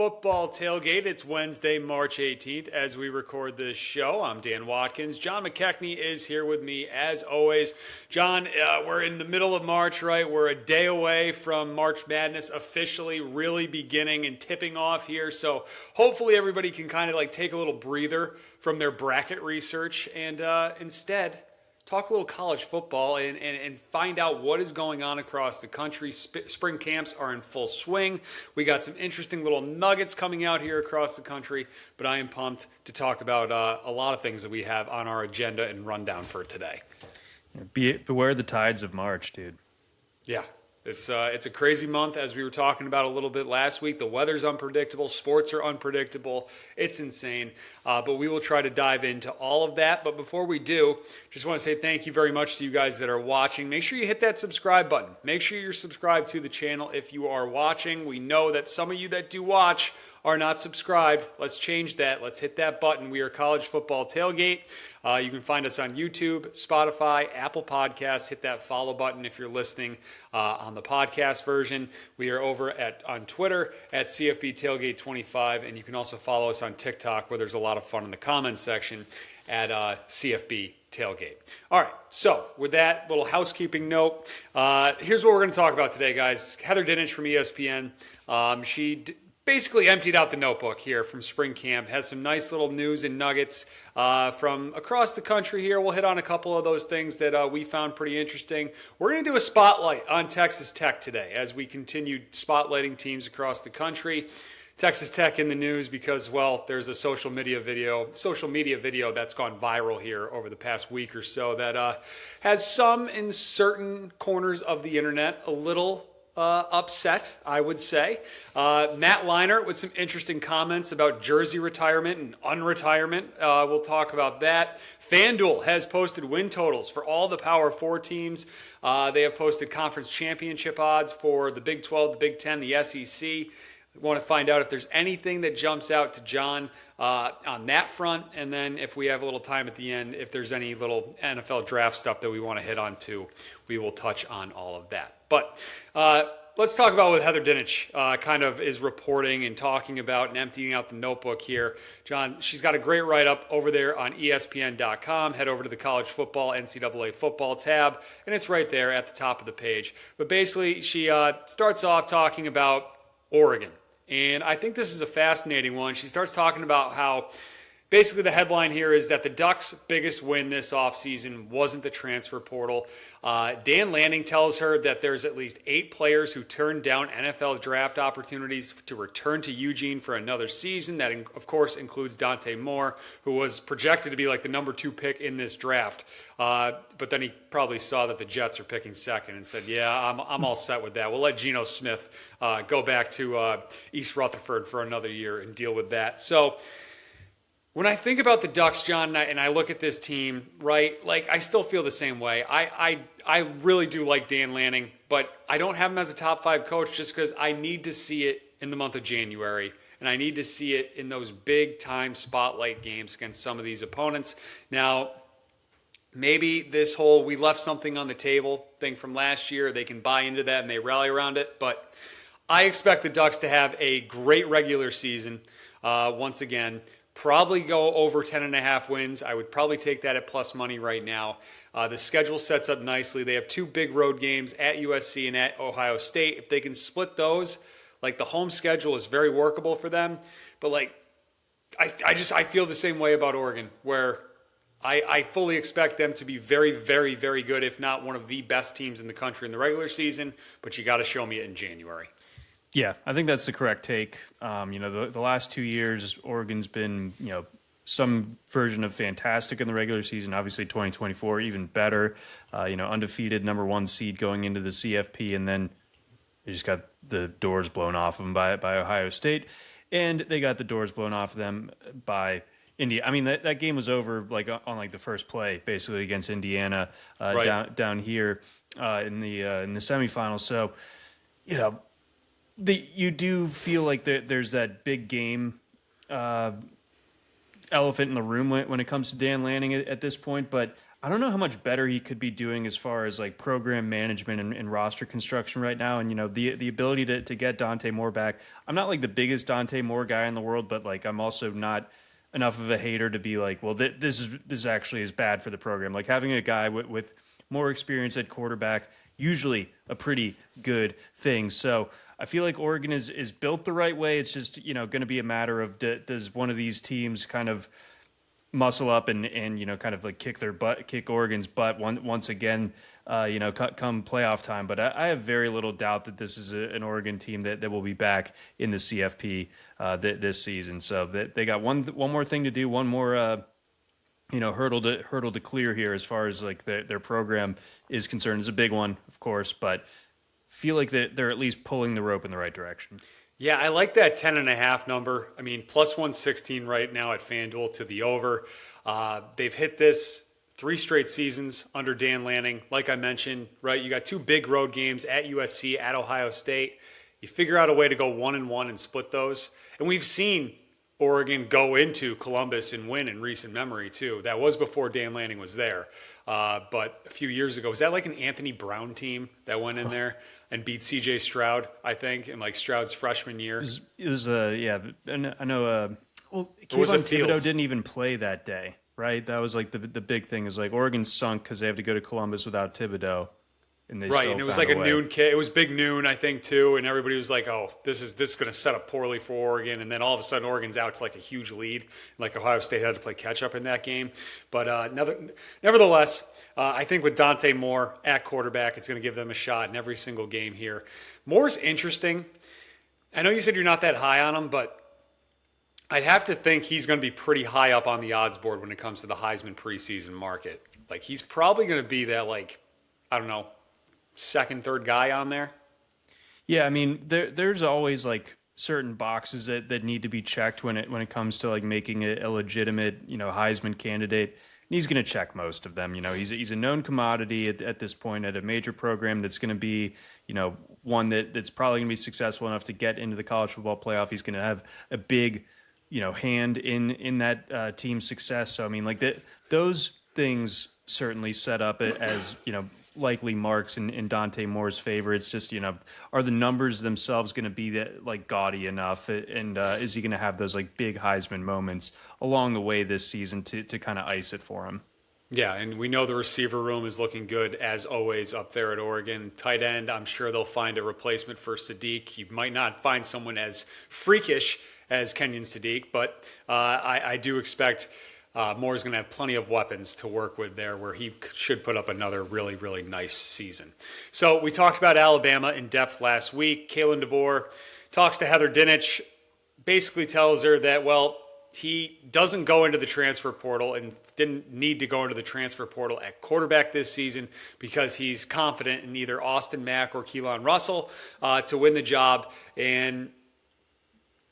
Football Tailgate. It's Wednesday, March 18th as we record this show. I'm Dan Watkins. John McKechnie is here with me as always. John, we're in the middle of March, right? We're a day away from March Madness officially really beginning and tipping off here. So hopefully everybody can kind of like take a little breather from their bracket research and instead talk a little college football and find out what is going on across the country. Spring camps are in full swing. We got some interesting little nuggets coming out here across the country, but I am pumped to talk about a lot of things that we have on our agenda and rundown for today. Beware the tides of March, dude. Yeah. It's a crazy month, as we were talking about a little bit last week. The weather's unpredictable. Sports are unpredictable. It's insane. But we will try to dive into all of that. But before we do, just want to say thank you very much to you guys that are watching. Make sure you hit that subscribe button. Make sure you're subscribed to the channel if you are watching. We know that some of you that do watch are not subscribed. Let's change that. Let's hit that button. We are College Football Tailgate. You can find us on YouTube, Spotify, Apple Podcasts. Hit that follow button if you're listening on the podcast version. We are over on Twitter at CFB Tailgate 25, and you can also follow us on TikTok, where there's a lot of fun in the comments section at CFB Tailgate. All right, so with that little housekeeping note, here's what we're going to talk about today, guys. Heather Dinich from ESPN. She basically emptied out the notebook here from spring camp. Has some nice little news and nuggets from across the country here. We'll hit on a couple of those things that we found pretty interesting. We're going to do a spotlight on Texas Tech today as we continue spotlighting teams across the country. Texas Tech in the news because, well, there's a social media video that's gone viral here over the past week or so that has some in certain corners of the internet a little upset, I would say. Matt Leinart with some interesting comments about jersey retirement and unretirement. We'll talk about that. FanDuel has posted win totals for all the Power 4 teams. They have posted conference championship odds for the Big 12, the Big 10, the SEC. Want to find out if there's anything that jumps out to John on that front, and then if we have a little time at the end, if there's any little NFL draft stuff that we want to hit on too, we will touch on all of that. But let's talk about what Heather Dinich kind of is reporting and talking about and emptying out the notebook here. John, she's got a great write-up over there on ESPN.com. Head over to the College Football, NCAA Football tab, and it's right there at the top of the page. But basically, she starts off talking about Oregon. And I think this is a fascinating one. She starts talking about how basically the headline here is that the Ducks' biggest win this offseason wasn't the transfer portal. Dan Lanning tells her that there's at least 8 players who turned down NFL draft opportunities to return to Eugene for another season. That, of course, includes Dante Moore, who was projected to be like the number 2 pick in this draft. But then he probably saw that the Jets are picking second and said, yeah, I'm all set with that. We'll let Geno Smith go back to East Rutherford for another year and deal with that. So when I think about the Ducks, John, and I look at this team, right, like I still feel the same way. I really do like Dan Lanning, but I don't have him as a top 5 coach just because I need to see it in the month of January, and I need to see it in those big-time spotlight games against some of these opponents. Now, maybe this whole we left something on the table thing from last year, they can buy into that and they rally around it, but I expect the Ducks to have a great regular season once again. Probably go over 10.5 wins. I would probably take that at plus money right now. The schedule sets up nicely. They have 2 big road games at USC and at Ohio State. If they can split those, like the home schedule is very workable for them. But like, I feel the same way about Oregon, where I fully expect them to be very, very, very good, if not one of the best teams in the country in the regular season. But you got to show me it in January. Yeah, I think that's the correct take. The last 2 years, Oregon's been, some version of fantastic in the regular season. Obviously, 2024 even better. Undefeated number 1 seed going into the CFP, and then they just got the doors blown off of them by Ohio State, and they got the doors blown off of them by India. I mean, that game was over on the first play, basically against Indiana right. down here in the semifinals. So, you do feel like there's that big game elephant in the room when it comes to Dan Lanning at this point, but I don't know how much better he could be doing as far as like program management and roster construction right now. And, the ability to get Dante Moore back. I'm not like the biggest Dante Moore guy in the world, but like I'm also not enough of a hater to be like, well, this actually is bad for the program. Like having a guy with more experience at quarterback, usually a pretty good thing. So I feel like Oregon is built the right way. It's just, going to be a matter of does one of these teams kind of muscle up and kind of like kick Oregon's butt once again, come playoff time. But I have very little doubt that this is an Oregon team that will be back in the CFP this season. So they got one more thing to do, one more hurdle to clear here as far as like their program is concerned. It's a big one, of course, but feel like they're at least pulling the rope in the right direction. Yeah, I like that 10.5 number. I mean, plus 116 right now at FanDuel to the over. They've hit this 3 straight seasons under Dan Lanning. Like I mentioned, right, you got 2 big road games at USC, at Ohio State. You figure out a way to go 1-1 and split those. And we've seen Oregon go into Columbus and win in recent memory, too. That was before Dan Lanning was there. But a few years ago, was that like an Anthony Brown team that went in there and beat C.J. Stroud, I think, in like Stroud's freshman year? It was yeah. And I know, was it Kayvon Thibodeau didn't even play that day, right? That was like the big thing is like Oregon sunk because they have to go to Columbus without Thibodeau. And it was like a noon kick. It was big noon, I think, too, and everybody was like, "Oh, this is going to set up poorly for Oregon." And then all of a sudden, Oregon's out to like a huge lead. Like Ohio State had to play catch up in that game. But nevertheless, I think with Dante Moore at quarterback, it's going to give them a shot in every single game here. Moore's interesting. I know you said you're not that high on him, but I'd have to think he's going to be pretty high up on the odds board when it comes to the Heisman preseason market. Like he's probably going to be that I don't know, second, third guy on there. Yeah, I mean, there's always like certain boxes that need to be checked when it comes to like making a legitimate, Heisman candidate. And he's going to check most of them. He's a known commodity at this point at a major program that's going to be, one that's probably going to be successful enough to get into the college football playoff. He's going to have a big, hand in that team's success. So I mean, like those things certainly set up as likely marks in Dante Moore's favor. It's just, are the numbers themselves going to be that like gaudy enough? And is he going to have those like big Heisman moments along the way this season to kind of ice it for him? Yeah, and we know the receiver room is looking good as always up there at Oregon. Tight end, I'm sure they'll find a replacement for Sadiq. You might not find someone as freakish as Kenyon Sadiq, but I do expect Moore's going to have plenty of weapons to work with there where he should put up another really, really nice season. So we talked about Alabama in depth last week. Kalen DeBoer talks to Heather Dinich, basically tells her that, well, he doesn't go into the transfer portal and didn't need to go into the transfer portal at quarterback this season because he's confident in either Austin Mack or Keelan Russell to win the job. And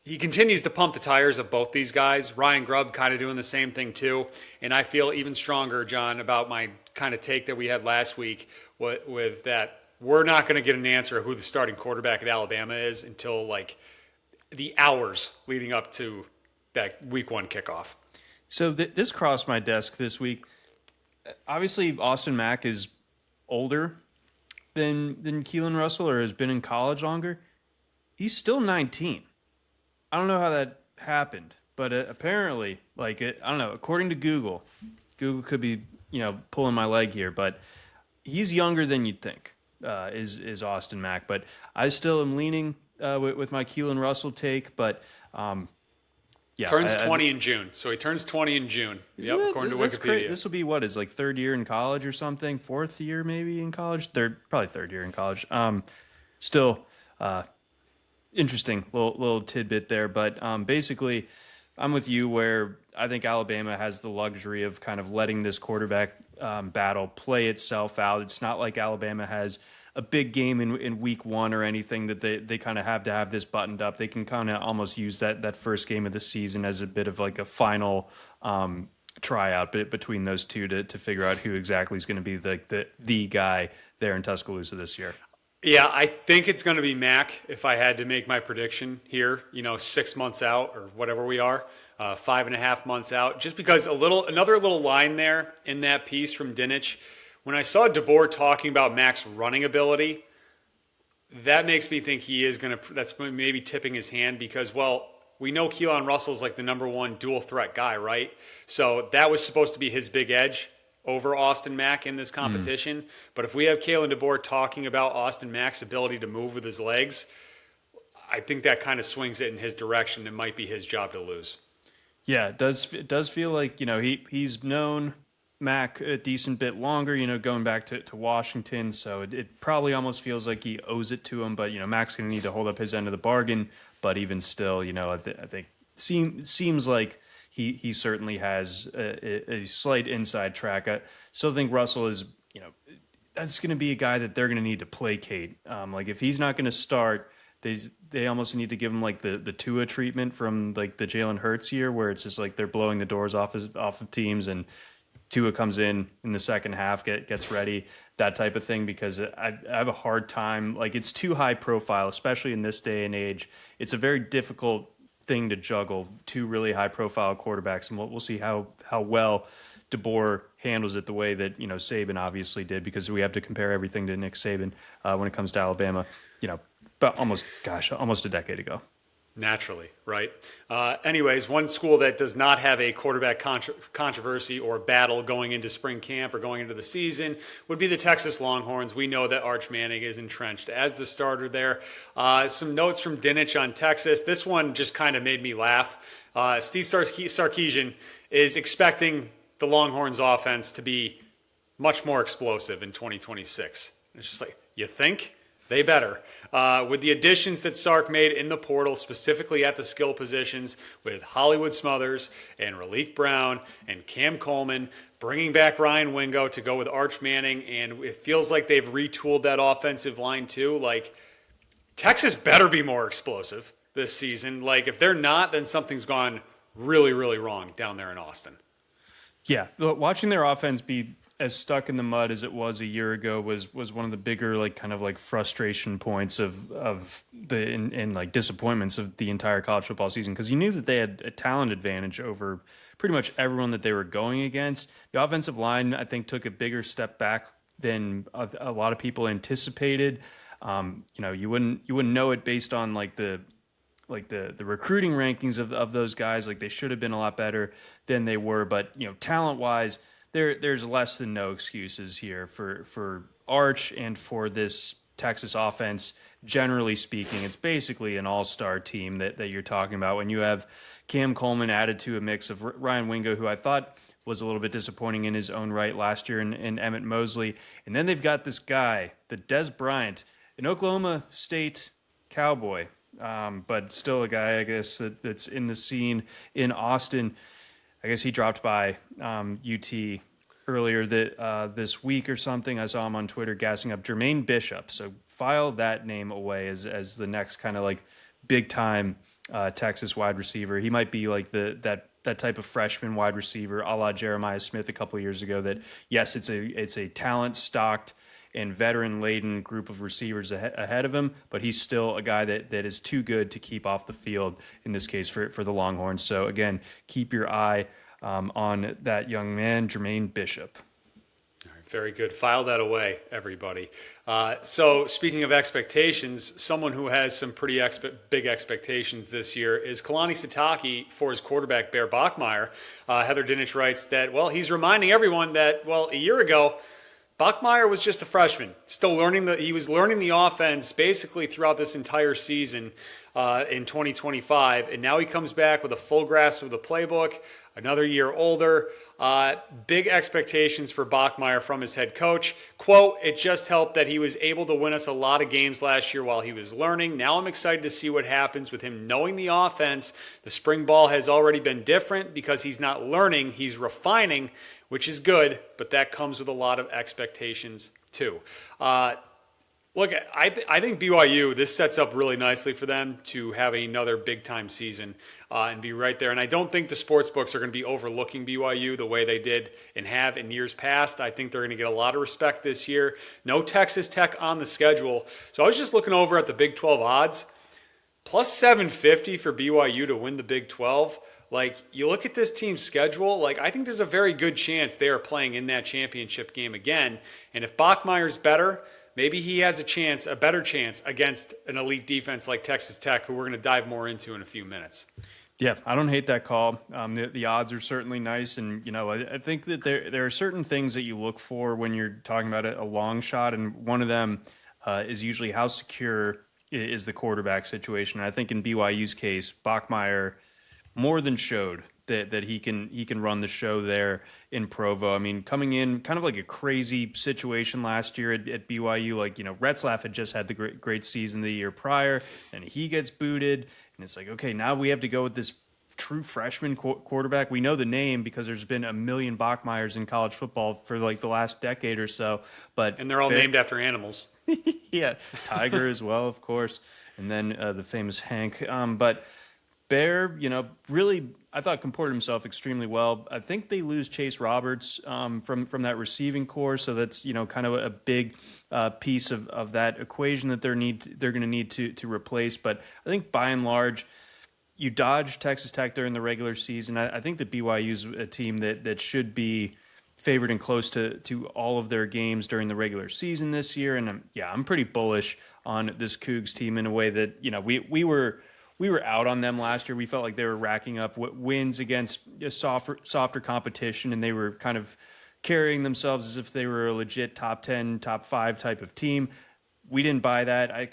he continues to pump the tires of both these guys. Ryan Grubb kind of doing the same thing too. And I feel even stronger, John, about my kind of take that we had last week with that we're not going to get an answer of who the starting quarterback at Alabama is until like the hours leading up to that week 1 kickoff. So this crossed my desk this week. Obviously, Austin Mack is older than Keelan Russell or has been in college longer. He's still 19. I don't know how that happened, but apparently, I don't know, according to Google could be, pulling my leg here, but he's younger than you'd think, is Austin Mack. But I still am leaning with my Keelan Russell take, but yeah. Turns 20 in June. So he turns 20 in June. Yep, according to Wikipedia. This will be what, his like third year in college or something? Fourth year maybe in college? Probably third year in college. Still interesting little tidbit there, but basically I'm with you where I think Alabama has the luxury of kind of letting this quarterback battle play itself out. It's not like Alabama has a big game in week 1 or anything that they kind of have to have this buttoned up. They can kind of almost use that first game of the season as a bit of like a final tryout between those two to figure out who exactly is going to be the guy there in Tuscaloosa this year. Yeah, I think it's going to be Mac if I had to make my prediction here, 6 months out or whatever we are, 5.5 months out, just because another little line there in that piece from Dinich. When I saw DeBoer talking about Mac's running ability, that makes me think he is going to, that's maybe tipping his hand because, well, we know Keelan Russell's like the number one dual threat guy, right? So that was supposed to be his big edge over Austin Mack in this competition. But if we have Kalen DeBoer talking about Austin Mack's ability to move with his legs, I think that kind of swings it in his direction. It might be his job to lose. Yeah, it does feel like, he's known Mac a decent bit longer, going back to Washington. So it probably almost feels like he owes it to him. But, Mac's going to need to hold up his end of the bargain. But even still, I think seems like he certainly has a slight inside track. I still think Russell is, that's going to be a guy that they're going to need to placate. Like if he's not going to start, they almost need to give him like the Tua treatment from like the Jalen Hurts year, where it's just like they're blowing the doors off of teams and Tua comes in the second half, gets ready, that type of thing, because I have a hard time. Like it's too high profile, especially in this day and age. It's a very difficult thing to juggle two really high profile quarterbacks, and we'll see how well DeBoer handles it the way that Saban obviously did, because we have to compare everything to Nick Saban when it comes to Alabama, but almost a decade ago. Naturally, right? Anyways, one school that does not have a quarterback controversy or battle going into spring camp or going into the season would be the Texas Longhorns. We know that Arch Manning is entrenched as the starter there. Some notes from Dinich on Texas. This one just kind of made me laugh. Steve Sarkisian is expecting the Longhorns offense to be much more explosive in 2026. It's just like, you think? They better. With the additions that Sark made in the portal, specifically at the skill positions, with Hollywood Smothers and Raleek Brown and Cam Coleman, bringing back Ryan Wingo to go with Arch Manning, and it feels like they've retooled that offensive line too. Like, Texas better be more explosive this season. Like, if they're not, then something's gone really, really wrong down there in Austin. Yeah, watching their offense be as stuck in the mud as it was a year ago was one of the bigger kind of frustration points of the disappointments of the entire college football season, because you knew that they had a talent advantage over pretty much everyone that they were going against. The offensive line, I think, took a bigger step back than a lot of people anticipated. You wouldn't know it based on the recruiting rankings of those guys. Like, they should have been a lot better than they were, but talent wise, there's less than no excuses here for Arch and for this Texas offense. Generally speaking, it's basically an all-star team that you're talking about when you have Cam Coleman added to a mix of Ryan Wingo, who I thought was a little bit disappointing in his own right last year, and Emmett Mosley. And then they've got this guy, the Des Bryant, an Oklahoma State Cowboy, but still a guy, I guess, that's in the scene in Austin. I guess he dropped by UT earlier this week or something. I saw him on Twitter gassing up Jermaine Bishop. So file that name away as the next kind of big time Texas wide receiver. He might be that type of freshman wide receiver, a la Jeremiah Smith a couple of years ago. That yes, it's a talent stocked and veteran laden group of receivers ahead of him, but he's still a guy that is too good to keep off the field in this case for the Longhorns. So again, keep your eye on that young man, Jermaine Bishop. All right, very good. File that away, everybody. So speaking of expectations, someone who has some pretty big expectations this year is Kalani Sitake for his quarterback, Bear Bachmeier. Heather Dinich writes that, well, he's reminding everyone that, well, a year ago, Bachmeier was just a freshman, still he was learning the offense basically throughout this entire season in 2025, and now he comes back with a full grasp of the playbook, another year older. Big expectations for Bachmeier from his head coach. Quote, "It just helped that he was able to win us a lot of games last year while he was learning. Now I'm excited to see what happens with him knowing the offense. The spring ball has already been different because he's not learning, he's refining, which is good, but that comes with a lot of expectations too." Look, I think BYU, this sets up really nicely for them to have another big-time season and be right there. And I don't think the sports books are going to be overlooking BYU the way they did and have in years past. I think they're going to get a lot of respect this year. No Texas Tech on the schedule. So I was just looking over at the Big 12 odds. Plus 750 for BYU to win the Big 12. Like, you look at this team's schedule, like, I think there's a very good chance they are playing in that championship game again. And if Bachmeier's better, maybe he has a better chance against an elite defense like Texas Tech, who we're going to dive more into in a few minutes. Yeah, I don't hate that call. The odds are certainly nice, and I think that there are certain things that you look for when you're talking about a long shot, and one of them is usually how secure is the quarterback situation. And I think in BYU's case, Bachmeier more than showed that he can run the show there in Provo. I mean, coming in kind of like a crazy situation last year at BYU, like, Retzlaff had just had the great season the year prior, and he gets booted, and it's like, okay, now we have to go with this true freshman quarterback. We know the name because there's been a million Bachmeiers in college football for like the last decade or so, and they're all named after animals. Yeah, Tiger as well, of course, and then the famous Hank. But Bear, really, I thought comported himself extremely well. I think they lose Chase Roberts from that receiving core, so that's kind of a big piece of that equation that they're going to need to replace. But I think by and large, you dodge Texas Tech during the regular season. I think that BYU is a team that should be favored and close to all of their games during the regular season this year. And I'm pretty bullish on this Cougs team in a way that we were out on them last year. We felt like they were racking up wins against a softer competition, and they were kind of carrying themselves as if they were a legit top 10, top 5 type of team. We didn't buy that.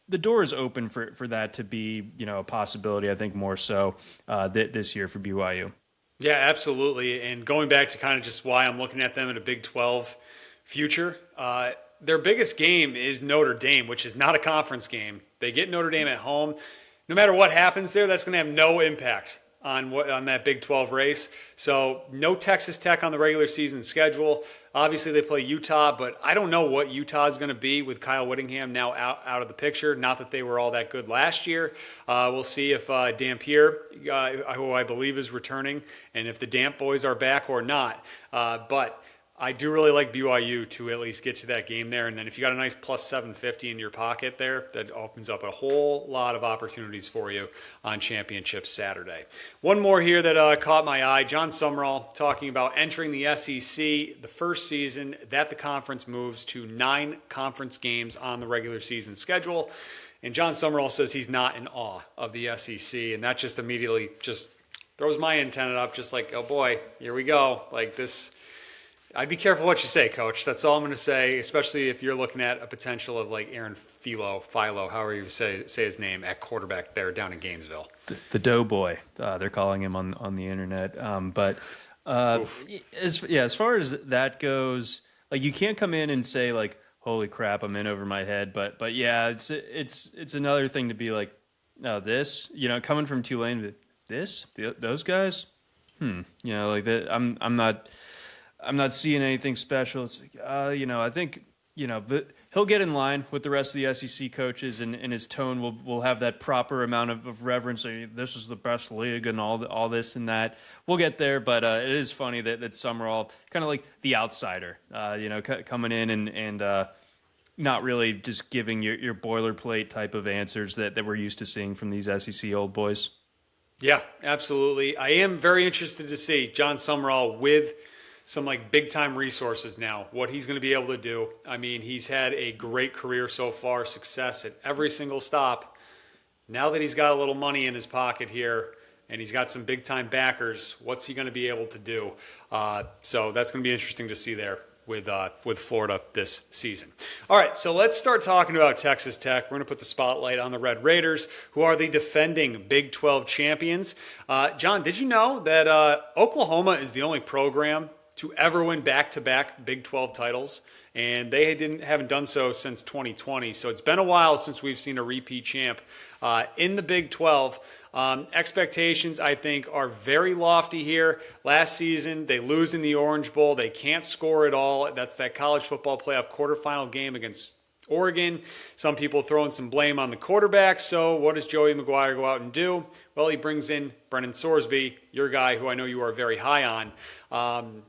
The door is open for that to be a possibility. I think more so this year for BYU. Yeah, absolutely. And going back to kind of just why I'm looking at them in a Big 12 future, their biggest game is Notre Dame, which is not a conference game. They get Notre Dame at home. No matter what happens there, that's going to have no impact on that Big 12 race. So no Texas Tech on the regular season schedule. Obviously, they play Utah, but I don't know what Utah is going to be with Kyle Whittingham now out of the picture. Not that they were all that good last year. We'll see if Dampier, who I believe is returning, and if the Damp boys are back or not. But I do really like BYU to at least get to that game there. And then if you got a nice plus 750 in your pocket there, that opens up a whole lot of opportunities for you on Championship Saturday. One more here that caught my eye. John Summerall talking about entering the SEC the first season that the conference moves to 9 conference games on the regular season schedule. And John Summerall says he's not in awe of the SEC. And that just immediately just throws my antenna up, just like, oh boy, here we go. Like this. I'd be careful what you say, Coach. That's all I'm going to say, especially if you're looking at a potential of like Aaron Philo, however you say his name, at quarterback there down in Gainesville. The Doughboy, they're calling him on the internet. As far as that goes, like you can't come in and say like, holy crap, I'm in over my head. But yeah, it's another thing to be like, no, this, coming from Tulane, those guys, like that. I'm not seeing anything special. It's like, I think, but he'll get in line with the rest of the SEC coaches, and his tone will have that proper amount of reverence. This is the best league and all this and that. We'll get there, but it is funny that Summerall, kind of like the outsider, coming in and not really just giving your boilerplate type of answers that we're used to seeing from these SEC old boys. Yeah, absolutely. I am very interested to see John Summerall with some like big time resources now, what he's going to be able to do. I mean, he's had a great career so far, success at every single stop. Now that he's got a little money in his pocket here and he's got some big time backers, what's he going to be able to do? So that's going to be interesting to see there with Florida this season. All right, so let's start talking about Texas Tech. We're going to put the spotlight on the Red Raiders, who are the defending Big 12 champions. John, did you know that Oklahoma is the only program to ever win back-to-back Big 12 titles, and they haven't done so since 2020. So it's been a while since we've seen a repeat champ in the Big 12. Expectations, I think, are very lofty here. Last season, they lose in the Orange Bowl. They can't score at all. That's that college football playoff quarterfinal game against Oregon. Some people throwing some blame on the quarterback. So what does Joey McGuire go out and do? Well, he brings in Brennan Sorsby, your guy who I know you are very high on.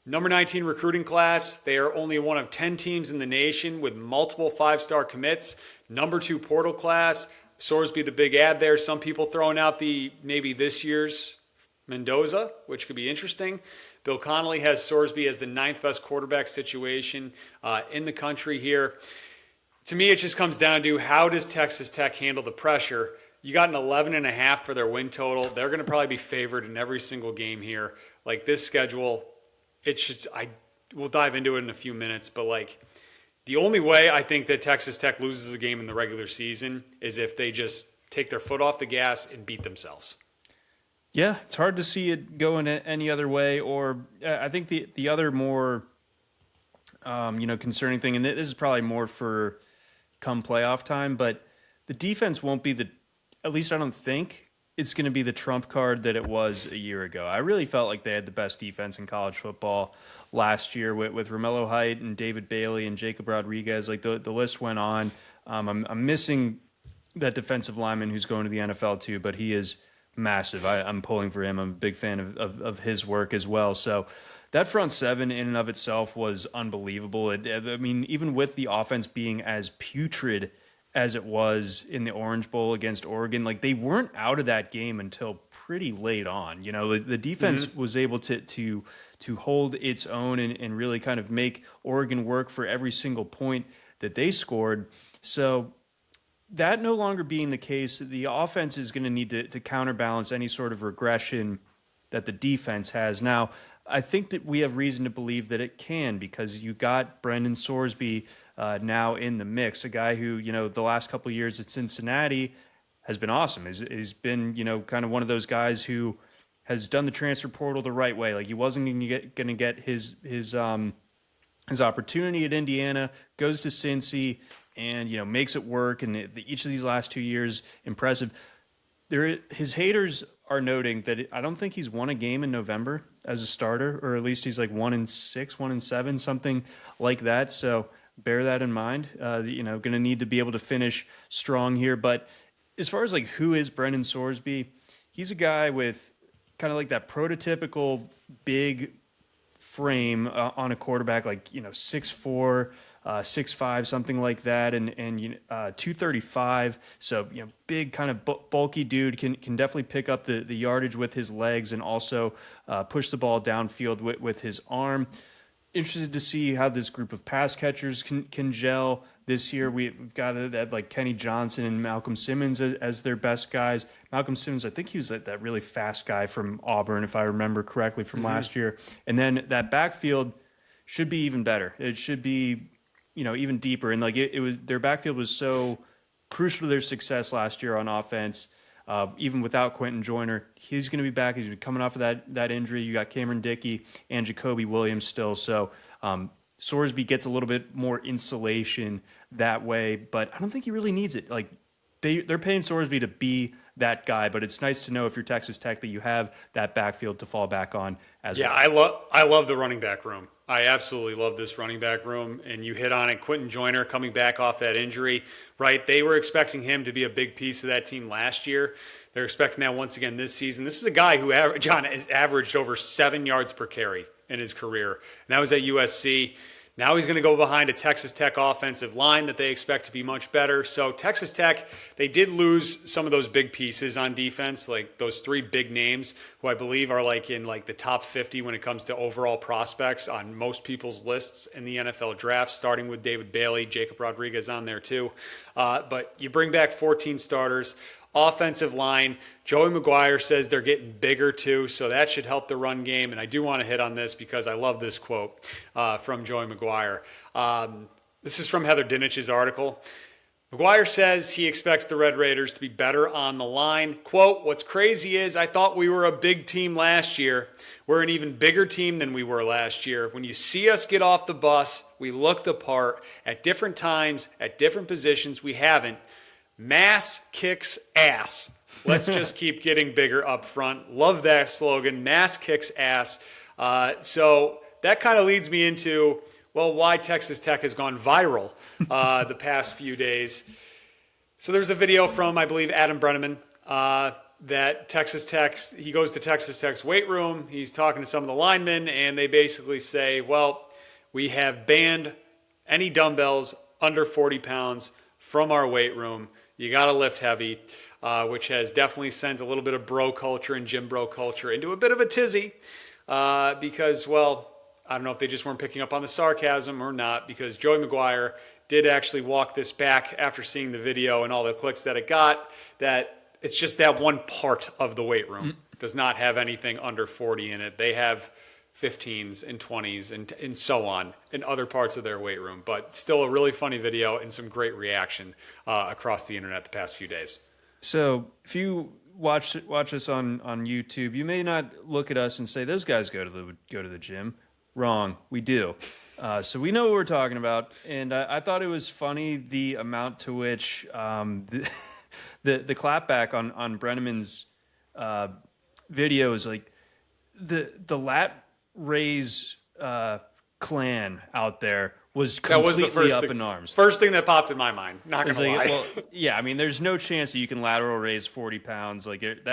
Number 19 recruiting class. They are only one of 10 teams in the nation with multiple five-star commits. Number 2 portal class. Sorsby the big ad there. Some people throwing out maybe this year's Mendoza, which could be interesting. Bill Connolly has Sorsby as the 9th best quarterback situation in the country here. To me, it just comes down to how does Texas Tech handle the pressure? You got an 11.5 for their win total. They're going to probably be favored in every single game here. Like this schedule, we'll dive into it in a few minutes, but like the only way I think that Texas Tech loses a game in the regular season is if they just take their foot off the gas and beat themselves. Yeah, it's hard to see it going any other way. Or I think the other more concerning thing, and this is probably more for come playoff time, but the defense won't be at least I don't think it's going to be the trump card that it was a year ago. I really felt like they had the best defense in college football last year with Romello Height and David Bailey and Jacob Rodriguez. Like the list went on. I'm missing that defensive lineman who's going to the NFL too, but he is massive. I'm pulling for him. I'm a big fan of his work as well. So that front seven in and of itself was unbelievable. I mean, even with the offense being as putrid as it was in the Orange Bowl against Oregon, like they weren't out of that game until pretty late on. You know, the defense was able to hold its own and really kind of make Oregon work for every single point that they scored. So that no longer being the case, the offense is going to need to counterbalance any sort of regression that the defense has. Now, I think that we have reason to believe that it can, because you got Brendan Sorsby now in the mix, a guy who, the last couple of years at Cincinnati has been awesome. He's been, kind of one of those guys who has done the transfer portal the right way. Like he wasn't going to get his opportunity at Indiana, goes to Cincy, and makes it work. And each of these last 2 years, impressive. His haters are noting that I don't think he's won a game in November as a starter, or at least he's like 1-6, 1-7, something like that. So bear that in mind. Going to need to be able to finish strong here. But as far as like who is Brendan Sorsby, he's a guy with kind of like that prototypical big frame on a quarterback, like 6'4", 6'5", something like that, and 235. So big kind of bulky dude, can definitely pick up the yardage with his legs and also push the ball downfield with his arm. Interested to see how this group of pass catchers can gel this year. We've got like Kenny Johnson and Malcolm Simmons as their best guys. Malcolm Simmons, I think he was that really fast guy from Auburn, if I remember correctly from last year. And then that backfield should be even better. It should be even deeper. And like it was, their backfield was so crucial to their success last year on offense. Even without Quentin Joyner, he's going to be back. He's coming off of that injury. You got Cameron Dickey and Jacoby Williams still. So Sorsby gets a little bit more insulation that way, but I don't think he really needs it. Like they're paying Sorsby to be that guy, but it's nice to know if you're Texas Tech that you have that backfield to fall back on as well. Yeah, I love the running back room. I absolutely love this running back room, and you hit on it. Quentin Joyner coming back off that injury, right? They were expecting him to be a big piece of that team last year. They're expecting that once again this season. This is a guy who, John, has averaged over 7 yards per carry in his career, and that was at USC. Now he's going to go behind a Texas Tech offensive line that they expect to be much better. So Texas Tech, they did lose some of those big pieces on defense, like those 3 big names who I believe are like in like the top 50 when it comes to overall prospects on most people's lists in the NFL draft, starting with David Bailey, Jacob Rodriguez on there too. But you bring back 14 starters. Offensive line, Joey McGuire says they're getting bigger too, so that should help the run game. And I do want to hit on this because I love this quote from Joey McGuire. This is from Heather Dinich's article. McGuire says he expects the Red Raiders to be better on the line. Quote, what's crazy is I thought we were a big team last year. We're an even bigger team than we were last year. When you see us get off the bus, we look the part. At different times, at different positions, we haven't. Mass kicks ass. Let's just keep getting bigger up front. Love that slogan, mass kicks ass. So that kind of leads me into, well, why Texas Tech has gone viral the past few days. So there's a video from, I believe, Adam Brenneman that Texas Tech, he goes to Texas Tech's weight room. He's talking to some of the linemen, and they basically say, well, we have banned any dumbbells under 40 pounds from our weight room. You got to lift heavy, which has definitely sent a little bit of bro culture and gym bro culture into a bit of a tizzy because, well, I don't know if they just weren't picking up on the sarcasm or not, because Joey McGuire did actually walk this back after seeing the video and all the clicks that it got, that it's just that one part of the weight room does not have anything under 40 in it. They have 15s and 20s and so on in other parts of their weight room. But still a really funny video and some great reaction across the internet the past few days. So if you watch us on YouTube, you may not look at us and say, those guys go to the gym. Wrong. We do. So we know what we're talking about. And I thought it was funny the amount to which the clapback on Brenneman's video is like the lat raise clan out there was completely up in arms. First thing that popped in my mind. Not going to lie. Well, yeah, I mean, there's no chance that you can lateral raise 40 pounds. Like it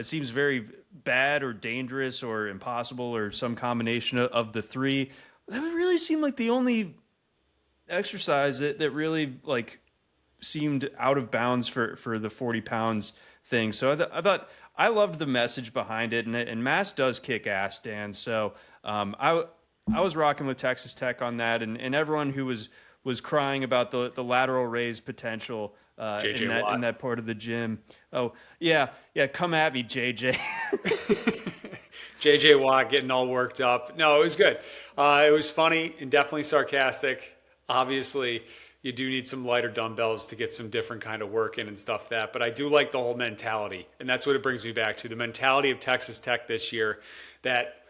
seems very bad or dangerous or impossible or some combination of the three. That would really seem like the only exercise that really like seemed out of bounds for the 40 pounds thing. So I thought I loved the message behind it, and mass does kick ass, Dan. So I was rocking with Texas Tech on that, and everyone who was crying about the lateral raise potential in that part of the gym. Oh yeah, come at me, JJ. JJ Watt getting all worked up. No, it was good. It was funny and definitely sarcastic. Obviously, you do need some lighter dumbbells to get some different kind of work in and stuff that. But I do like the whole mentality, and that's what it brings me back to. The mentality of Texas Tech this year, that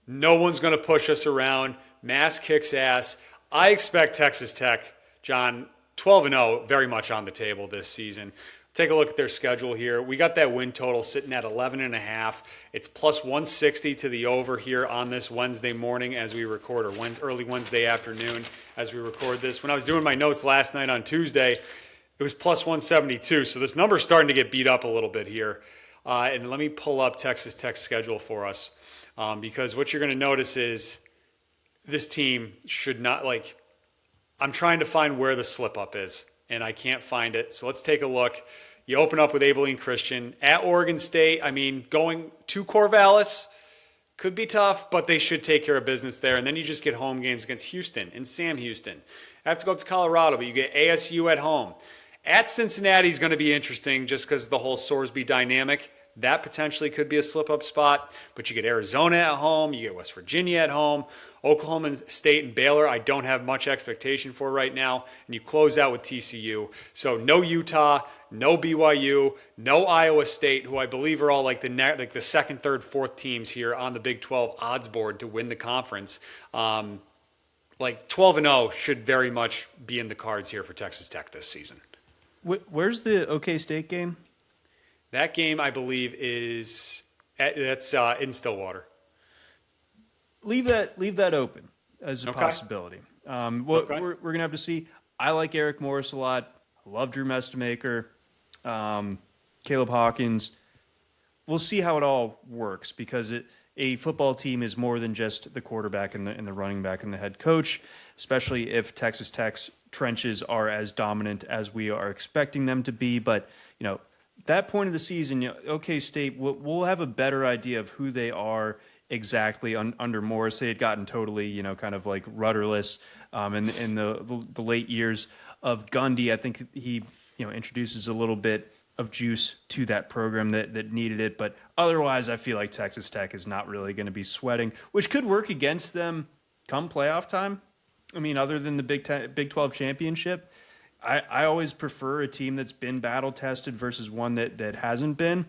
no one's going to push us around. Mass kicks ass. I expect Texas Tech, John, 12-0, very much on the table this season. Take a look at their schedule here. We got that win total sitting at 11.5. It's plus 160 to the over here on this Wednesday morning as we record, or early Wednesday afternoon as we record this. When I was doing my notes last night on Tuesday, it was plus 172. So this number's starting to get beat up a little bit here. And let me pull up Texas Tech's schedule for us, because what you're going to notice is this team should not, like, I'm trying to find where the slip-up is, and I can't find it. So let's take a look. You open up with Abilene Christian. At Oregon State, I mean, going to Corvallis could be tough, but they should take care of business there. And then you just get home games against Houston and Sam Houston. I have to go up to Colorado, but you get ASU at home. At Cincinnati is going to be interesting just because of the whole Sorsby dynamic. That potentially could be a slip-up spot, but you get Arizona at home, you get West Virginia at home, Oklahoma State and Baylor I don't have much expectation for right now, and you close out with TCU. So no Utah, no BYU, no Iowa State, who I believe are all like the second, third, fourth teams here on the Big 12 odds board to win the conference. Like 12-0 should very much be in the cards here for Texas Tech this season. Where's the OK State game? That game, I believe, that's in Stillwater. Leave that open as a possibility. We're going to have to see. I like Eric Morris a lot. I love Drew Mestamaker, Caleb Hawkins. We'll see how it all works, because a football team is more than just the quarterback and the running back and the head coach, especially if Texas Tech's trenches are as dominant as we are expecting them to be. But, that point of the season, OK State, we'll have a better idea of who they are exactly under Morris. They had gotten totally, kind of like rudderless in the late years of Gundy. I think he, introduces a little bit of juice to that program that needed it. But otherwise, I feel like Texas Tech is not really going to be sweating, which could work against them come playoff time. I mean, other than the Big 12 championship, I always prefer a team that's been battle tested versus one that hasn't been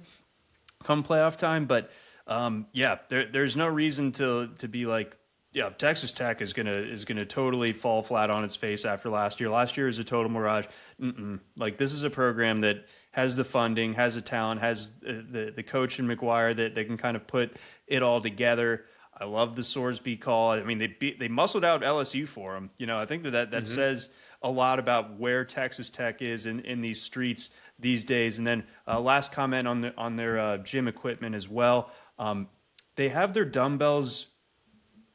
come playoff time. But there's no reason to be like, yeah, Texas Tech is gonna totally fall flat on its face after last year. Last year is a total mirage. Like, this is a program that has the funding, has the talent, has the coach in McGuire that they can kind of put it all together. I love the Sorsby call. I mean, they muscled out LSU for them. I think that says a lot about where Texas Tech is in these streets these days. And then last comment on their gym equipment as well. They have their dumbbells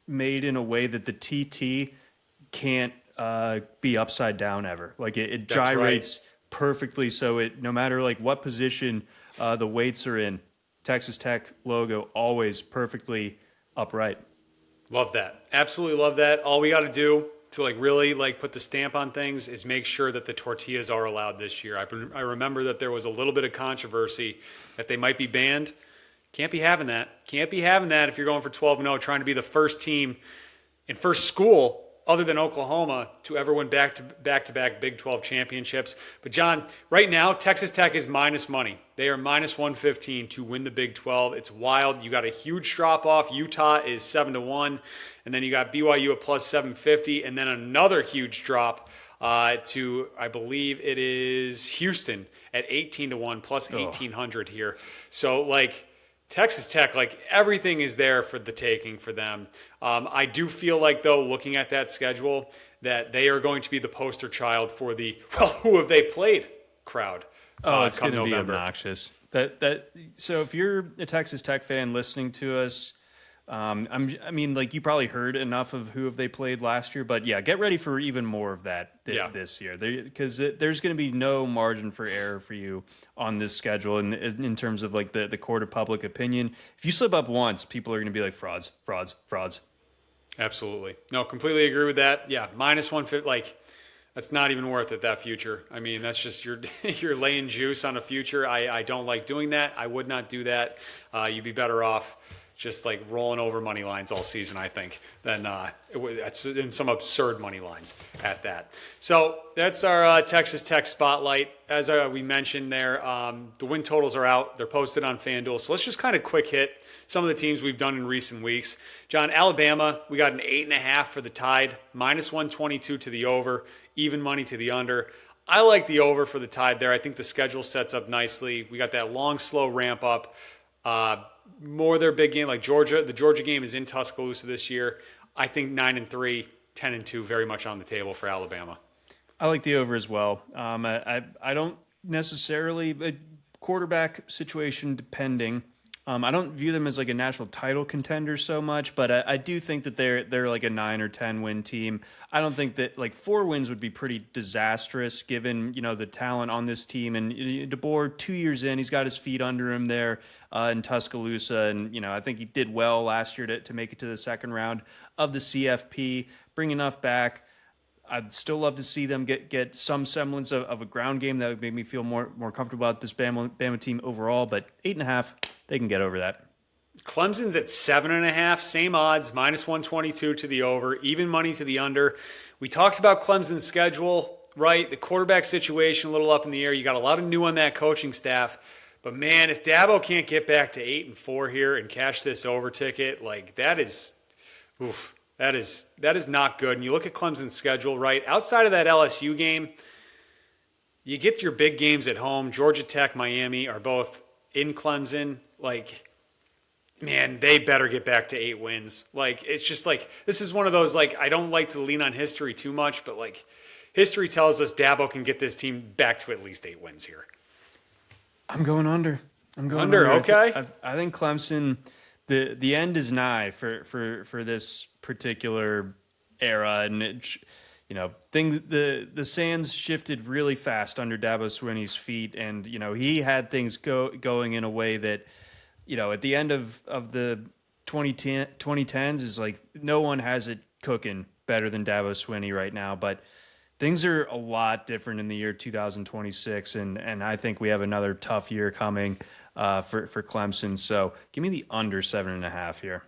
made in a way that the TT can't be upside down ever. Like, it gyrates perfectly, so it no matter like what position the weights are in, Texas Tech logo always perfectly upright. Love that. Absolutely love that. All we got to do to really put the stamp on things is make sure that the tortillas are allowed this year. I remember that there was a little bit of controversy that they might be banned. Can't be having that. Can't be having that if you're going for 12-0, trying to be the first team and first school other than Oklahoma to ever win back-to-back Big 12 championships. But, John, right now, Texas Tech is minus money. They are minus 115 to win the Big 12. It's wild. You got a huge drop-off. Utah is 7-1. And then you got BYU at plus 750. And then another huge drop to, I believe it is Houston at 18-1, plus 1,800 here. So, Texas Tech, everything is there for the taking for them. I do feel like, though, looking at that schedule, that they are going to be the poster child for the, who have they played crowd. It's going to be obnoxious. So if you're a Texas Tech fan listening to us, you probably heard enough of who have they played last year, but yeah, get ready for even more of that this year, because there's going to be no margin for error for you on this schedule in terms of the court of public opinion. If you slip up once, people are going to be like frauds. Absolutely. No, completely agree with that. Yeah, minus 150, that's not even worth it, that future. I mean, that's just you're laying juice on a future. I don't like doing that. I would not do that. You'd be better off just rolling over money lines all season, I think, than that's in some absurd money lines at that. So that's our Texas Tech spotlight. As we mentioned there, the win totals are out. They're posted on FanDuel. So let's just kind of quick hit some of the teams we've done in recent weeks. John, Alabama, we got an 8.5 for the Tide, minus 122 to the over, even money to the under. I like the over for the Tide there. I think the schedule sets up nicely. We got that long, slow ramp up. More their big game, like Georgia. The Georgia game is in Tuscaloosa this year. I think 9-3, 10-2, very much on the table for Alabama. I like the over as well. I don't necessarily, a quarterback situation depending. I don't view them as a national title contender so much, but I do think that they're like a 9 or 10 win team. I don't think that 4 wins would be pretty disastrous given the talent on this team. And DeBoer, 2 years in, he's got his feet under him there in Tuscaloosa, and I think he did well last year to make it to the second round of the CFP. Bring enough back. I'd still love to see them get some semblance of a ground game that would make me feel more comfortable about this Bama team overall. But 8.5, they can get over that. Clemson's at 7.5, same odds, minus 122 to the over, even money to the under. We talked about Clemson's schedule, right? The quarterback situation a little up in the air. You got a lot of new on that coaching staff. But man, if Dabo can't get back to 8-4 here and cash this over ticket, that is, oof. That is not good. And you look at Clemson's schedule, right? Outside of that LSU game, you get your big games at home. Georgia Tech, Miami are both in Clemson. Man, they better get back to 8 wins. It's just this is one of those, I don't like to lean on history too much, but history tells us Dabo can get this team back to at least 8 wins here. I'm going under. Okay. I think Clemson, the end is nigh for this particular era, and the sands shifted really fast under Dabo Swinney's feet, and he had things going in a way that at the end of the 2010s is no one has it cooking better than Dabo Swinney right now, but things are a lot different in the year 2026, and I think we have another tough year coming for Clemson. So give me the under 7.5 here.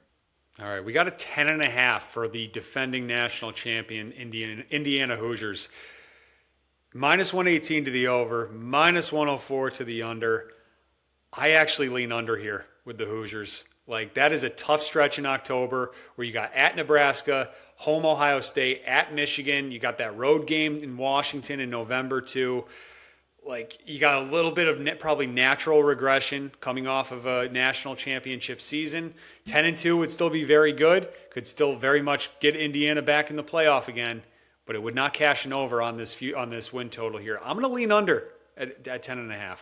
All right, we got a 10.5 for the defending national champion Indiana Hoosiers. Minus 118 to the over, minus 104 to the under. I actually lean under here with the Hoosiers. Like, that is a tough stretch in October where you got at Nebraska, home Ohio State, at Michigan. You got that road game in Washington in November, too. Like, you got a little bit of probably natural regression coming off of a national championship season. 10-2 would still be very good. Could still very much get Indiana back in the playoff again, but it would not cash an over on this win total here. I'm going to lean under at 10.5.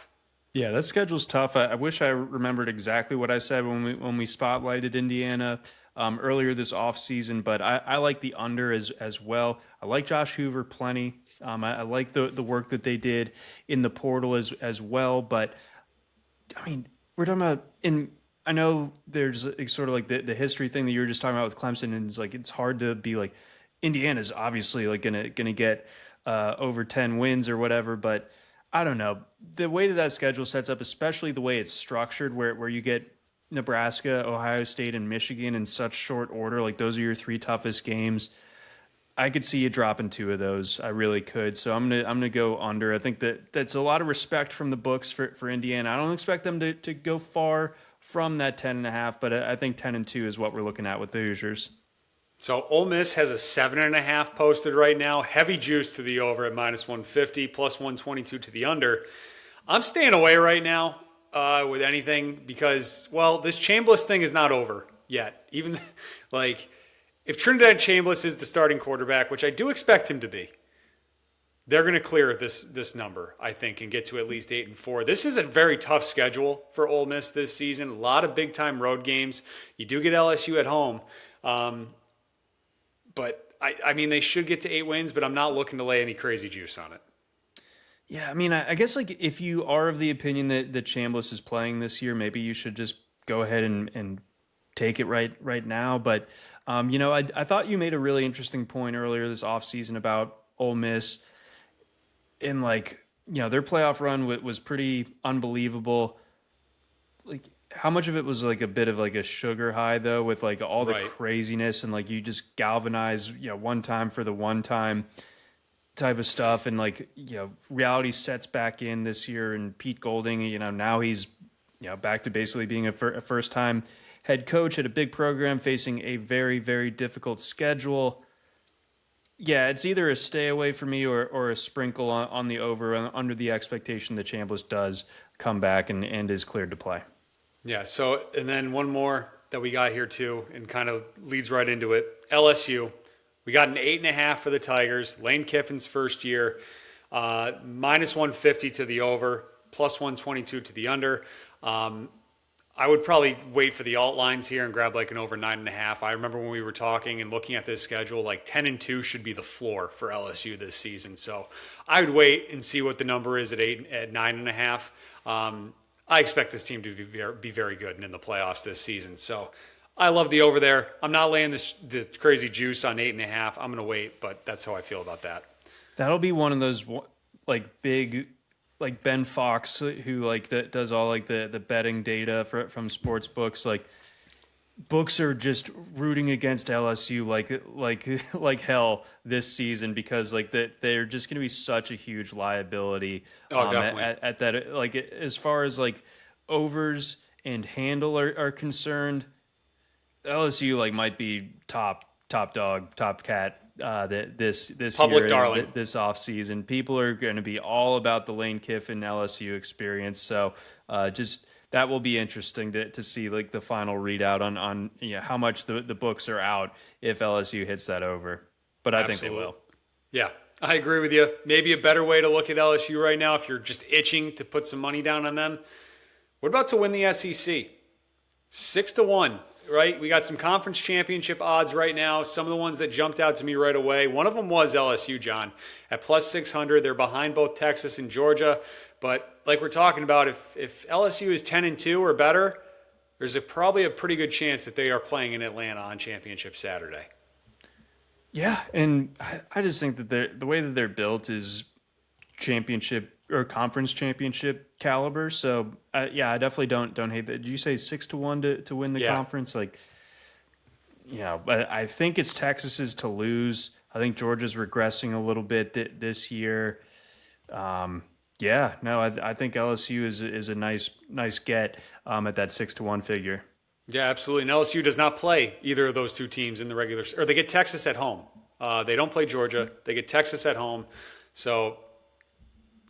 Yeah, that schedule's tough. I wish I remembered exactly what I said when we spotlighted Indiana earlier this offseason, but I like the under as well. I like Josh Hoover plenty. I like the work that they did in the portal as well, but I mean, we're talking about I know there's sort of like the history thing that you were just talking about with Clemson, and it's hard to be like Indiana's obviously like gonna get over 10 wins or whatever, but I don't know. The way that schedule sets up, especially the way it's structured, where you get Nebraska, Ohio State, and Michigan in such short order, like those are your three toughest games. I could see you dropping two of those. I really could. So I'm gonna go under. I think that's a lot of respect from the books for Indiana. I don't expect them to go far from that 10.5, but I think 10-2 is what we're looking at with the Hoosiers. So Ole Miss has a 7.5 posted right now. Heavy juice to the over at minus 150, plus 122 to the under. I'm staying away right now with anything because, well, this Chambliss thing is not over yet. Even like if Trinidad Chambliss is the starting quarterback, which I do expect him to be, they're going to clear this number, I think, and get to at least 8-4. This is a very tough schedule for Ole Miss this season. A lot of big time road games. You do get LSU at home. But, I mean, they should get to 8 wins, but I'm not looking to lay any crazy juice on it. Yeah, I mean, I guess like if you are of the opinion that Chambliss is playing this year, maybe you should just go ahead and take it right now. But, I thought you made a really interesting point earlier this offseason about Ole Miss. And, their playoff run was pretty unbelievable. Like, how much of it was like a bit of like a sugar high though, with like all the craziness and like you just galvanize, one time for the one time type of stuff. And reality sets back in this year, and Pete Golding, now he's, back to basically being a first time head coach at a big program facing a very, very difficult schedule. Yeah, it's either a stay away for me or a sprinkle on the over under the expectation that Chambliss does come back and is cleared to play. Yeah, so, and then one more that we got here too, and kind of leads right into it. LSU, we got an 8.5 for the Tigers. Lane Kiffin's first year, minus 150 to the over, plus 122 to the under. I would probably wait for the alt lines here and grab like an over 9.5. I remember when we were talking and looking at this schedule, like 10-2 should be the floor for LSU this season. So I would wait and see what the number is at 9.5. I expect this team to be very good and in the playoffs this season. So I love the over there. I'm not laying the crazy juice on 8.5. I'm going to wait, but that's how I feel about that. That'll be one of those like big, like Ben Fox, who does all like the betting data from sports books. Like books are just rooting against LSU like hell this season because they're just going to be such a huge liability. Definitely. At that, like as far as like overs and handle are concerned, LSU might be top dog, top cat this public year, darling. This offseason. People are going to be all about the Lane Kiffin LSU experience. So just that will be interesting to see the final readout on how much the books are out if LSU hits that over. But I think they will. Yeah, I agree with you. Maybe a better way to look at LSU right now if you're just itching to put some money down on them. What about to win the SEC? 6-1, right? We got some conference championship odds right now. Some of the ones that jumped out to me right away. One of them was LSU, John, at plus 600. They're behind both Texas and Georgia. But like we're talking about, if LSU is 10-2 or better, there's probably a pretty good chance that they are playing in Atlanta on Championship Saturday. Yeah, and I just think that the way that they're built is championship or conference championship caliber. So I definitely don't hate that. Did you say 6-1 to win the conference? But I think it's Texas's to lose. I think Georgia's regressing a little bit this year. Yeah, no, I think LSU is a nice get at that 6-1 figure. Yeah, absolutely. And LSU does not play either of those two teams in the regular, or they get Texas at home. They don't play Georgia. They get Texas at home. So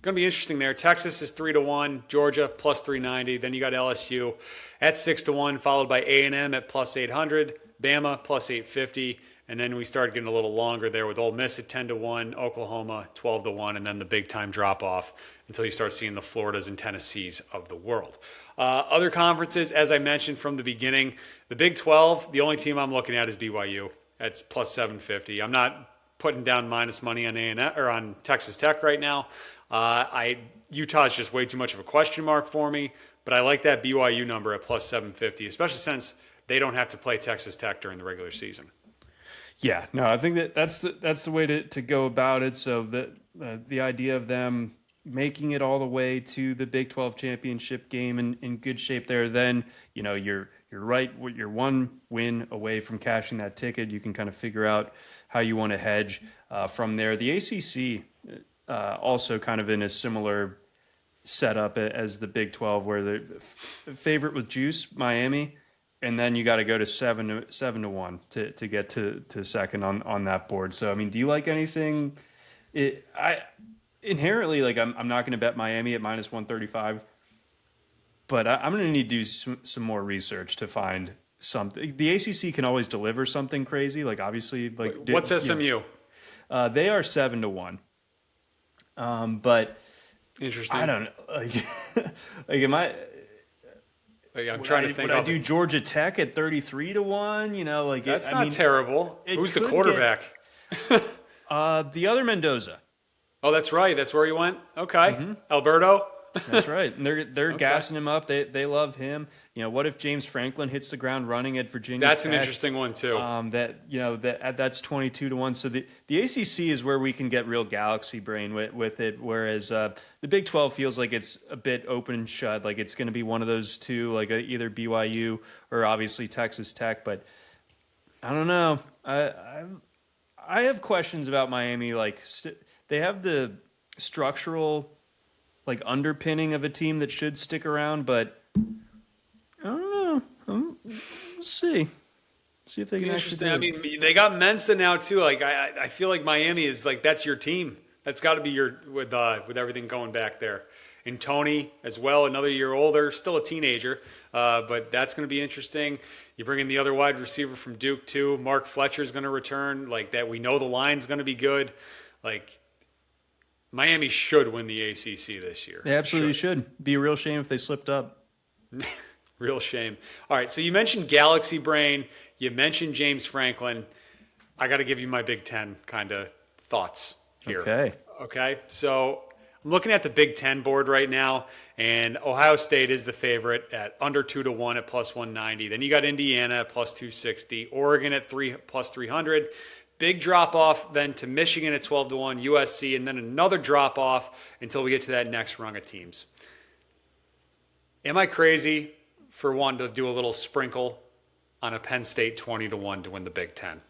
going to be interesting there. Texas is 3-1, Georgia plus 390. Then you got LSU at 6-1, followed by A&M at plus 800, Bama plus 850, and then we started getting a little longer there with Ole Miss at 10-1, Oklahoma 12-1, and then the big time drop off until you start seeing the Floridas and Tennessees of the world. Other conferences, as I mentioned from the beginning, the Big 12, the only team I'm looking at is BYU. That's plus 750. I'm not putting down minus money on A&M or on Texas Tech right now. Utah is just way too much of a question mark for me, but I like that BYU number at plus 750, especially since they don't have to play Texas Tech during the regular season. Yeah, no, I think that's the way to go about it. So the idea of them making it all the way to the Big 12 championship game in good shape there, then you're right. You're one win away from cashing that ticket. You can kind of figure out how you want to hedge from there. The ACC also kind of in a similar setup as the Big 12, where the favorite with juice, Miami, and then you got to go to 7-1 to get to second on that board. So I mean, do you like anything? Inherently, like I'm not going to bet Miami at minus 135, but I'm going to need to do some more research to find something. The ACC can always deliver something crazy, like obviously, like what's SMU? They are 7-1, but interesting. I don't know. Like am I? Like, I'm trying to think. Would I do Georgia Tech at 33-1? Like that's not terrible. Who's the quarterback? The other Mendoza. Oh, that's right. That's where he went. Okay, Alberto. That's right. And they're gassing him up. They love him. What if James Franklin hits the ground running at Virginia That's Tech? an interesting one too. That's 22-1. So the ACC is where we can get real galaxy brain with it, whereas the Big 12 feels like it's a bit open and shut. Like it's going to be one of those two, like either BYU or obviously Texas Tech. But I don't know. I have questions about Miami. Like they have the structural underpinning of a team that should stick around, but I don't know. We'll see if they can actually do it. I mean, they got Mensa now too. Like I feel like Miami is like that's your team. That's got to be your with everything going back there. And Tony as well, another year older, still a teenager, but that's going to be interesting. You bring in the other wide receiver from Duke too. Mark Fletcher is going to return. Like that, we know the line's going to be good. Like Miami should win the ACC this year. They absolutely should. Be a real shame if they slipped up. Real shame. All right, so you mentioned Galaxy Brain. You mentioned James Franklin. I got to give you my Big Ten kind of thoughts here. Okay, so I'm looking at the Big Ten board right now, and Ohio State is the favorite at under 2-1 at plus 190. Then you got Indiana at plus 260, Oregon at plus 300. Big drop off then to Michigan at 12-1, USC, and then another drop off until we get to that next rung of teams. Am I crazy for one to do a little sprinkle on a Penn State 20-1 to win the Big Ten?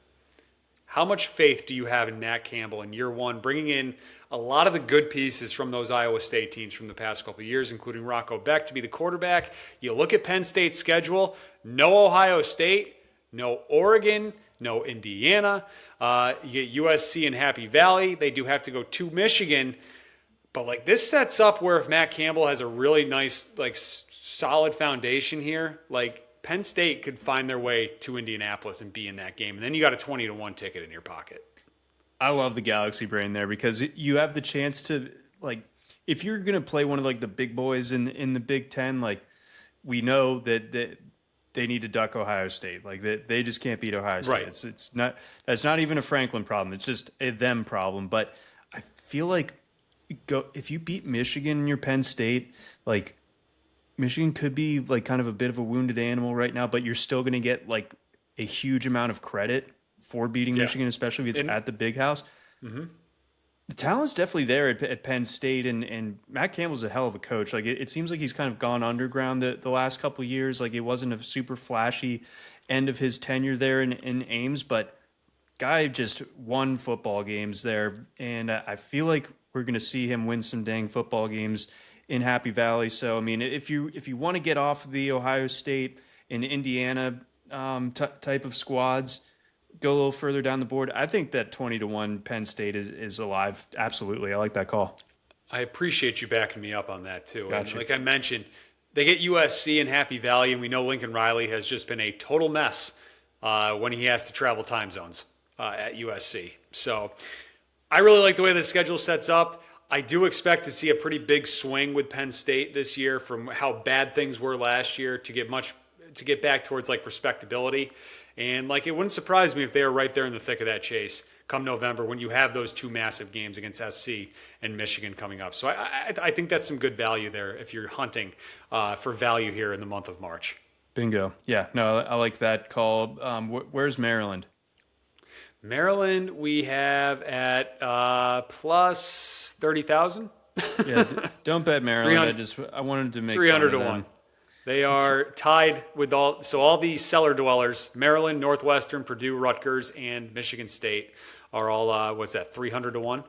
How much faith do you have in Nat Campbell in year one, bringing in a lot of the good pieces from those Iowa State teams from the past couple of years, including Rocco Beck to be the quarterback? You look at Penn State's schedule, no Ohio State, no Oregon, no Indiana. You get USC and Happy Valley. They do have to go to Michigan. But this sets up where if Matt Campbell has a really nice, solid foundation here, Penn State could find their way to Indianapolis and be in that game. And then you got a 20-1 ticket in your pocket. I love the Galaxy Brain there because you have the chance to, if you're going to play one of the big boys in the Big Ten, we know that they need to duck Ohio State. They just can't beat Ohio State. Right. It's not, that's not even a Franklin problem. It's just a them problem. But I feel like if you beat Michigan and your Penn State, Michigan could be kind of a bit of a wounded animal right now, but you're still going to get a huge amount of credit for beating Michigan, especially if it's at the Big House. Mm-hmm. The talent's definitely there at Penn State, and Matt Campbell's a hell of a coach. It seems like he's kind of gone underground the last couple of years. It wasn't a super flashy end of his tenure there in Ames, but guy just won football games there, and I feel like we're going to see him win some dang football games in Happy Valley. So, I mean, if you want to get off the Ohio State and Indiana type of squads, go a little further down the board. I think that 20-1 Penn State is alive. Absolutely, I like that call. I appreciate you backing me up on that too. Gotcha. And like I mentioned, they get USC and Happy Valley, and we know Lincoln Riley has just been a total mess when he has to travel time zones at USC. So I really like the way the schedule sets up. I do expect to see a pretty big swing with Penn State this year from how bad things were last year to get back towards like respectability. And like it wouldn't surprise me if they are right there in the thick of that chase come November when you have those two massive games against SC and Michigan coming up. So I think that's some good value there if you're hunting for value here in the month of March. Bingo. Yeah, no, I like that call. Where's Maryland? Maryland we have at plus 30,000. Yeah, don't bet Maryland. I wanted to make 300 to 1. They are tied with all the cellar dwellers, Maryland, Northwestern, Purdue, Rutgers, and Michigan State are all, 300 to 1?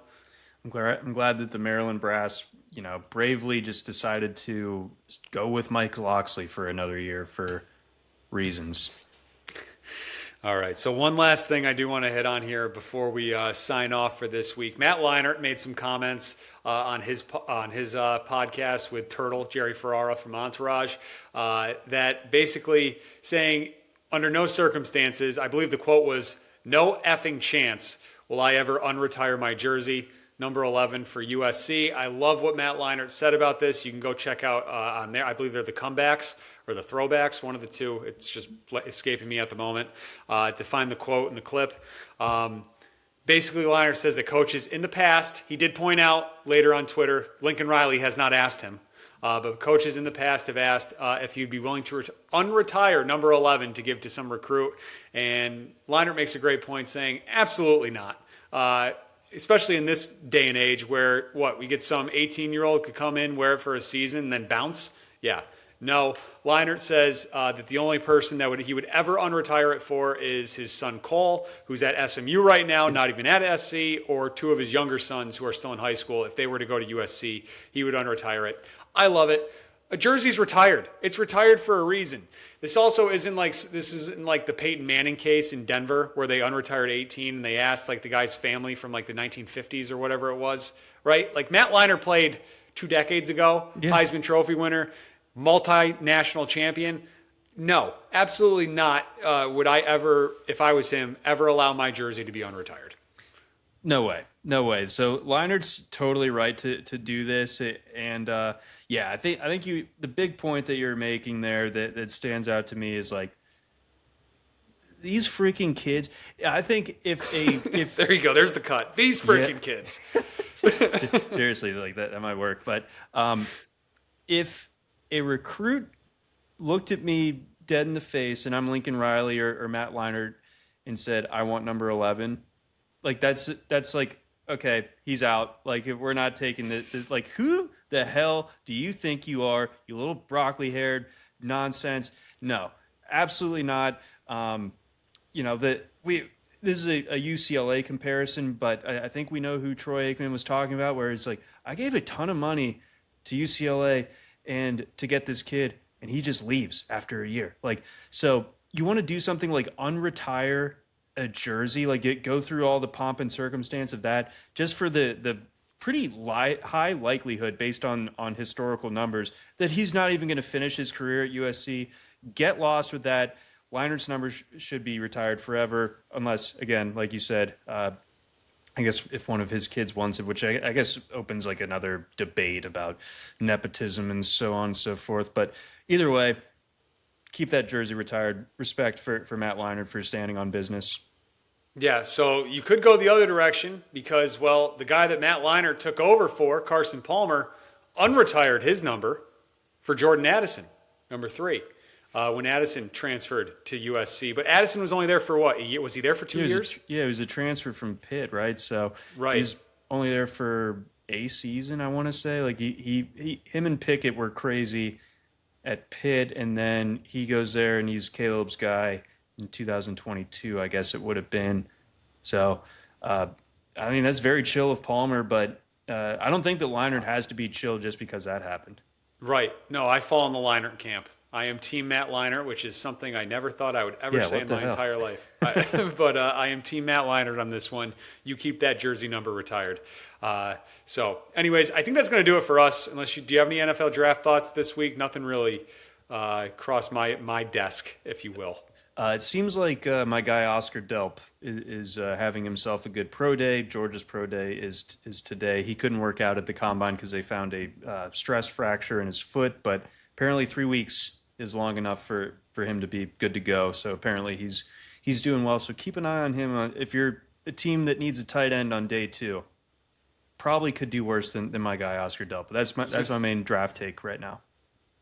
I'm glad that the Maryland brass, bravely just decided to go with Mike Loxley for another year for reasons. All right, so one last thing I do want to hit on here before we sign off for this week. Matt Leinart made some comments on his podcast with Turtle, Jerry Ferrara from Entourage, that basically saying, under no circumstances, I believe the quote was, "No effing chance will I ever unretire my jersey, number 11 for USC." I love what Matt Leinart said about this. You can go check out on there. I believe they're the comebacks or the throwbacks, one of the two. It's just escaping me at the moment to find the quote and the clip. Basically, Leinart says that coaches in the past, he did point out later on Twitter, Lincoln Riley has not asked him, but coaches in the past have asked if he'd be willing to unretire number 11 to give to some recruit. And Leinart makes a great point saying, absolutely not. Especially in this day and age where, we get some 18-year-old could come in, wear it for a season, and then bounce? Yeah. No. Leinart says that the only person that he would ever unretire it for is his son Cole, who's at SMU right now, not even at SC, or two of his younger sons who are still in high school. If they were to go to USC, he would unretire it. I love it. A jersey's retired. It's retired for a reason. This isn't like the Peyton Manning case in Denver where they unretired 18 and they asked like the guy's family from like the 1950s or whatever it was, right? Like Matt Leinart played 2 decades ago, yeah. Heisman Trophy winner, multinational champion. No, absolutely not. Would I ever, if I was him, ever allow my jersey to be unretired? No way. So Leinart's totally right to do this, and I think the big point that you're making there that stands out to me is like these freaking kids. I think if there you go, there's the cut. These freaking kids. Seriously, like that might work. But if a recruit looked at me dead in the face and I'm Lincoln Riley or Matt Leinart and said, "I want number 11," like that's like, okay, he's out. Like, if we're not taking this, like, who the hell do you think you are, you little broccoli-haired nonsense? No, absolutely not. This is a UCLA comparison, but I think we know who Troy Aikman was talking about, where it's like, I gave a ton of money to UCLA and to get this kid, and he just leaves after a year. Like, so you want to do something like unretire a jersey, like go through all the pomp and circumstance of that, just for the pretty high likelihood based on historical numbers that he's not even going to finish his career at USC. Get lost with that. Leinart's numbers should be retired forever, unless, again, like you said, I guess if one of his kids wants it, which I guess opens like another debate about nepotism and so on and so forth. But either way, keep that jersey retired. Respect for Matt Leinart for standing on business. Yeah, so you could go the other direction because, the guy that Matt Leinart took over for, Carson Palmer, unretired his number for Jordan Addison, number 3, when Addison transferred to USC. But Addison was only there for what? Was he there for 2 years? He was a transfer from Pitt, right? So right. He's only there for a season, I want to say. Like him and Pickett were crazy at Pitt, and then he goes there and he's Caleb's guy in 2022, I guess it would have been. So, I mean, that's very chill of Palmer, but I don't think that Leinart has to be chill just because that happened. Right. No, I fall in the Leinart camp. I am Team Matt Leinart, which is something I never thought I would ever Yeah, say what in the my hell? entire life. But I am Team Matt Leinart on this one. You keep that jersey number retired. So, anyways, I think that's going to do it for us. Do you have any NFL draft thoughts this week? Nothing really crossed my desk, if you will. It seems like my guy Oscar Delp is having himself a good pro day. Georgia's pro day is today. He couldn't work out at the combine because they found a stress fracture in his foot, but apparently 3 weeks is long enough for him to be good to go. So apparently he's doing well. So keep an eye on him. If you're a team that needs a tight end on day 2, probably could do worse than my guy Oscar Delp. But that's my main draft take right now.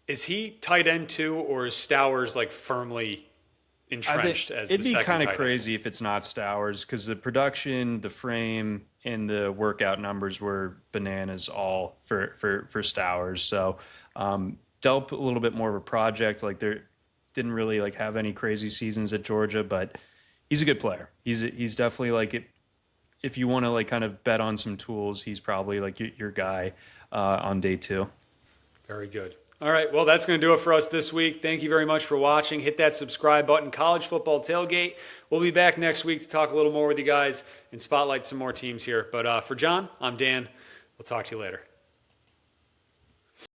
Is he tight end too, or is Stowers like firmly entrenched as the it'd be second kind of tight end? crazy if it's not Stowers because the production, the frame, and the workout numbers were bananas all for Stowers. So Delp a little bit more of a project. Like they didn't really like have any crazy seasons at Georgia, but he's a good player. He's definitely like it. If you want to like kind of bet on some tools, he's probably like your guy on day 2. Very good. All right, well, that's going to do it for us this week. Thank you very much for watching. Hit that subscribe button. College Football Tailgate. We'll be back next week to talk a little more with you guys and spotlight some more teams here. But for John, I'm Dan. We'll talk to you later.